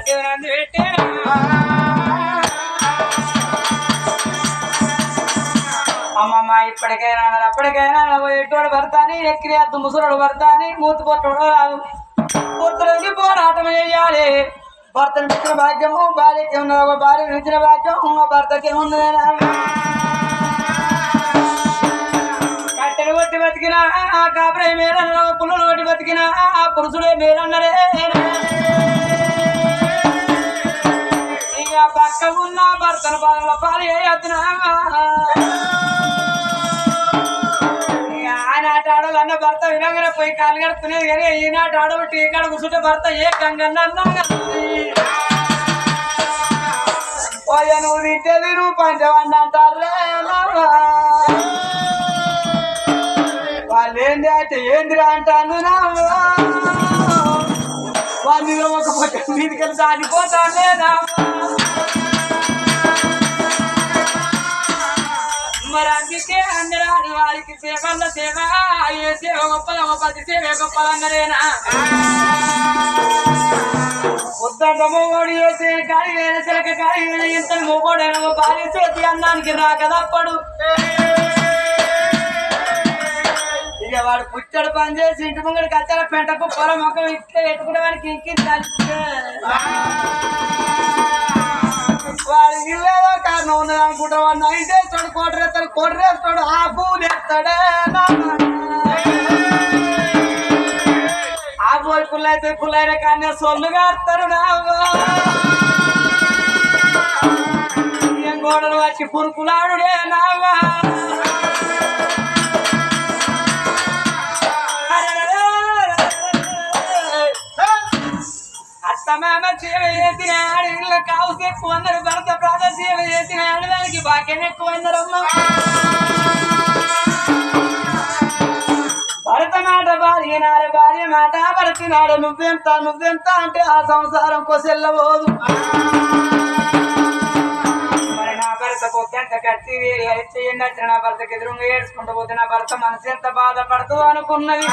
శివనంది పెట్టాను అమ్మమ్మ ఇప్పటికైనా అప్పటికైనా ఎటువంటి భర్తని ఎక్కిరేద్దు ముసలుడు భర్తని మూతి పొట్టడు రాదు పుత్రుడికి పోరాటం చేయాలి భర్తను మించిన భాగ్యము భార్యకి ఉన్న భార్య మించిన భాగ్యం భర్తకి ఉంది కట్టెలు కొట్టి బతికినా కాపరే మేలన్న పుల్లలు కొట్టి బతికినా పురుషుడే మేలన్నరే ఇక పక్క ఉన్న భర్తను బాధల పాలు వేయద్దునా ఆనాటి ఆడవాళ్ళు అన్న భర్త వినంగానే పోయి కాలు కడుక్కునేది కానీ ఈనాటి ఆడవాళ్ళు టీ కాడ కూర్చుంటే భర్త ఏ కంగన్నా నువ్వు తింటేది నువ్వు పంచవండి అంటారు వాళ్ళు ఏంటి అంటే ఏందిరా అంటాను వాళ్ళు ఒక పక్క మీదికెళ్ళి దాటిపోతానే మరి అందుకే అందరూ వారికి సేవల్ల సేవ ఏ సేవ గొప్పల పది సేవ గొప్పలందరేనా ఉద్దంత మొగోడు చేసే కాడి వేరే చిలక కాడి వేరే ఇంత మొగోడైన భార్య చేతి అన్నానికి రాకదప్పడు ఇక వాడు పుచ్చడు పని చేసి ఇంటి ముంగడికి వచ్చారా పెంటకు పొల మొక్క ఇట్లా పెట్టుకునేవాడికి ఇంకించాలి వాడికి ఇల్లేదో కారణం ఉన్నది అనుకుంటా వాడు నైట్ వేస్తాడు కోటరేస్తాడు ఆ పూలు వేస్తాడే ఆ పోయి పుల్ల అయితే పుల్లైన కానీ సొల్లుగా వస్తారు ఏం గోడలు వచ్చి పురుకులాడుడే నావా అత్తమామ సేవ చేసిన ఆడవిళ్ళ కావుసి ఎక్కువ అందరు భర్త ప్రాత సేవ చేసిన ఆడదానికి బాక్యం ఎక్కువ అందరమ్మ భరత మాట భార్యనాడు భార్య మాట భరతినాడు నువ్వెంత అంటే ఆ సంసారం కొసెల్లబోదు మరి నా భర్త పొద్దంత కత్తి చేయండి అంటే నా భర్తకి ఎదురుగా ఏడ్చుకుంటూ పోతే నా భర్త మనసు ఎంత బాధపడుతూ అనుకున్నది